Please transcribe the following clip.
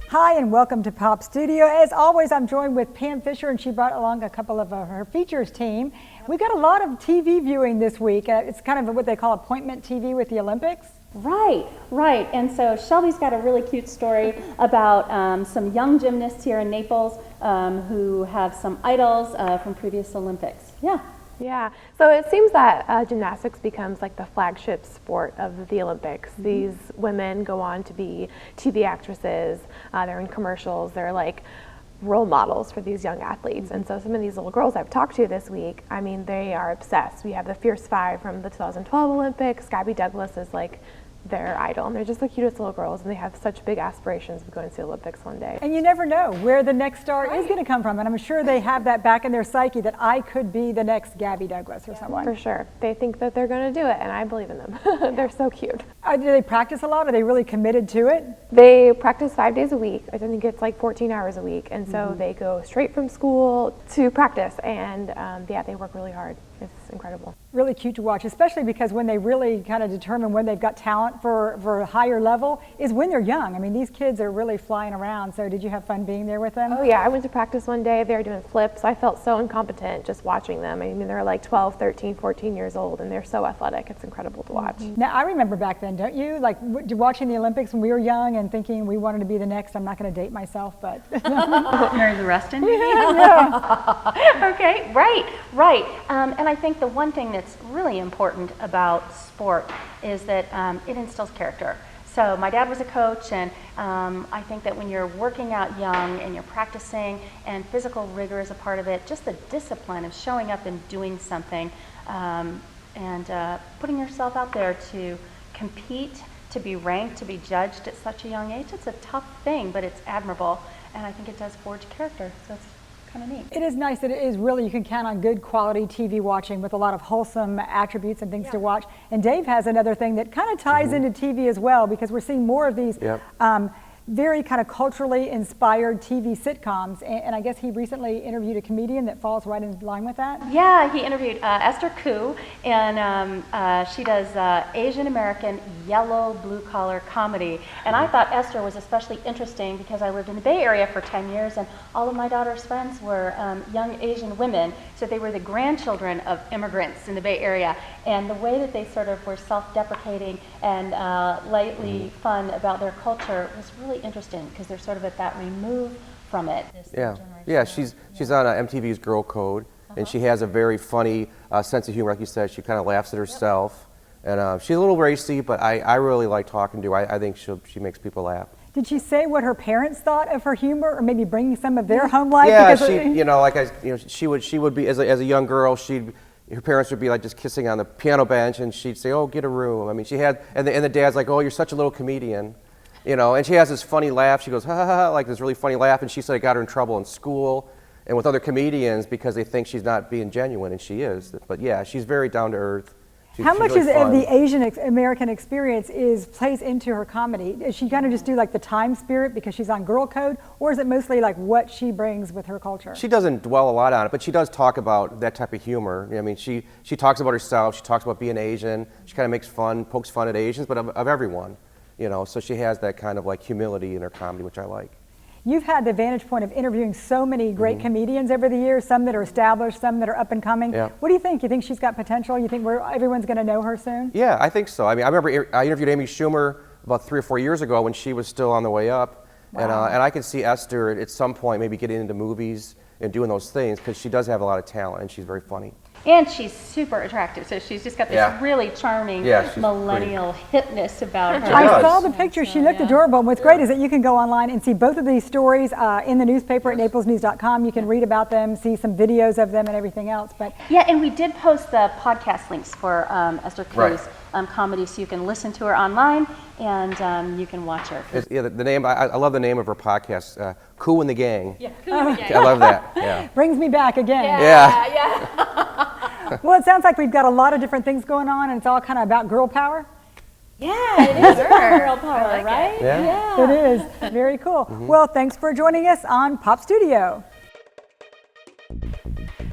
Hi, and welcome to Pop Studio. As always, I'm joined with Pam Fisher, and she brought along a couple of her features team. We've got a lot of TV viewing this week. It's kind of what they call appointment TV with the Olympics. Right. And so Shelby's got a really cute story about some young gymnasts here in Naples who have some idols from previous Olympics. Yeah, so it seems that gymnastics becomes like the flagship sport of the Olympics. Mm-hmm. These women go on to be TV actresses, they're in commercials, they're like role models for these young athletes. Mm-hmm. And so some of these little girls I've talked to this week, I mean, they are obsessed. We have the Fierce Five from the 2012 Olympics. Gabby Douglas is like their idol, and they're just the cutest little girls, and they have such big aspirations of going to the Olympics one day. And you never know where the next star is going to come from, and I'm sure they have that back in their psyche that I could be the next Gabby Douglas or someone. For sure. They think that they're going to do it, and I believe in them. They're so cute. Do they practice a lot? Are they really committed to it? They practice 5 days a week. I think it's like 14 hours a week, and so they go straight from school to practice, and yeah, they work really hard. It's incredible. Really cute to watch, especially because when they really kind of determine when they've got talent for a higher level is when they're young. I mean, these kids are really flying around. So did you have fun being there with them? Oh yeah, I went to practice one day. They were doing flips. I felt so incompetent just watching them. I mean, they're like 12, 13, 14 years old, and they're so athletic. It's incredible to watch. Now, I remember back then, don't you? Like watching the Olympics when we were young and thinking we wanted to be the next. I'm not going to date myself, but Mary Lou Reston, maybe? Yeah. Okay, right. And I think the one thing that's really important about sport is that it instills character. So my dad was a coach, and I think that when you're working out young and you're practicing and physical rigor is a part of it, just the discipline of showing up and doing something and putting yourself out there to compete, to be ranked, to be judged at such a young age, it's a tough thing, but it's admirable, and I think it does forge character, so it's kind of neat. It is nice that it is really, you can count on good quality TV watching with a lot of wholesome attributes and things to watch. And Dave has another thing that kind of ties into TV as well, because we're seeing more of these very kind of culturally inspired TV sitcoms. And I guess he recently interviewed a comedian that falls right in line with that. Yeah, he interviewed Esther Xu, and she does Asian American yellow blue collar comedy. And I thought Esther was especially interesting because I lived in the Bay Area for 10 years, and all of my daughter's friends were young Asian women, so they were the grandchildren of immigrants in the Bay Area. And the way that they sort of were self-deprecating and lightly fun about their culture was really interesting because they're sort of at that remove from it. Yeah. She's on MTV's Girl Code, and she has a very funny sense of humor. Like you said, she kind of laughs at herself, and she's a little racy, but I really like talking to her. I think she makes people laugh. Did she say what her parents thought of her humor, or maybe bringing some of their home life? Yeah, she would be as a young girl. Her parents would be like just kissing on the piano bench, and she'd say, "Oh, get a room." I mean, she had, and the dad's like, "Oh, you're such a little comedian," and she has this funny laugh. She goes, "Ha ha ha," like this really funny laugh, and she said it got her in trouble in school and with other comedians because they think she's not being genuine, and she is. But yeah, she's very down to earth. How much of the Asian American experience plays into her comedy? Does she kind of just do like the time spirit because she's on Girl Code, or is it mostly like what she brings with her culture? She doesn't dwell a lot on it, but she does talk about that type of humor. I mean, she talks about herself. She talks about being Asian. She kind of makes fun, pokes fun at Asians, but of everyone, So she has that kind of like humility in her comedy, which I like. You've had the vantage point of interviewing so many great comedians over the years, some that are established, some that are up and coming. Yeah. What do you think? You think she's got potential? You think everyone's going to know her soon? Yeah, I think so. I mean, I remember I interviewed Amy Schumer about 3 or 4 years ago when she was still on the way up. Wow. And I could see Esther at some point maybe getting into movies and doing those things because she does have a lot of talent and she's very funny. And she's super attractive, so she's just got this really charming millennial hipness about her. I saw the picture. She looked adorable. And what's great is that you can go online and see both of these stories in the newspaper at naplesnews.com. You can read about them, see some videos of them and everything else. But yeah, and we did post the podcast links for Esther Xu's comedy, so you can listen to her online and you can watch her. The name, I love the name of her podcast, Xu and the Gang. Yeah, Xu and the Gang. I love that. Yeah. Brings me back again. Yeah. Well, it sounds like we've got a lot of different things going on, and it's all kind of about girl power. Yeah, it is girl power, right? Yeah. It is. Very cool. Well, thanks for joining us on Pop Studio.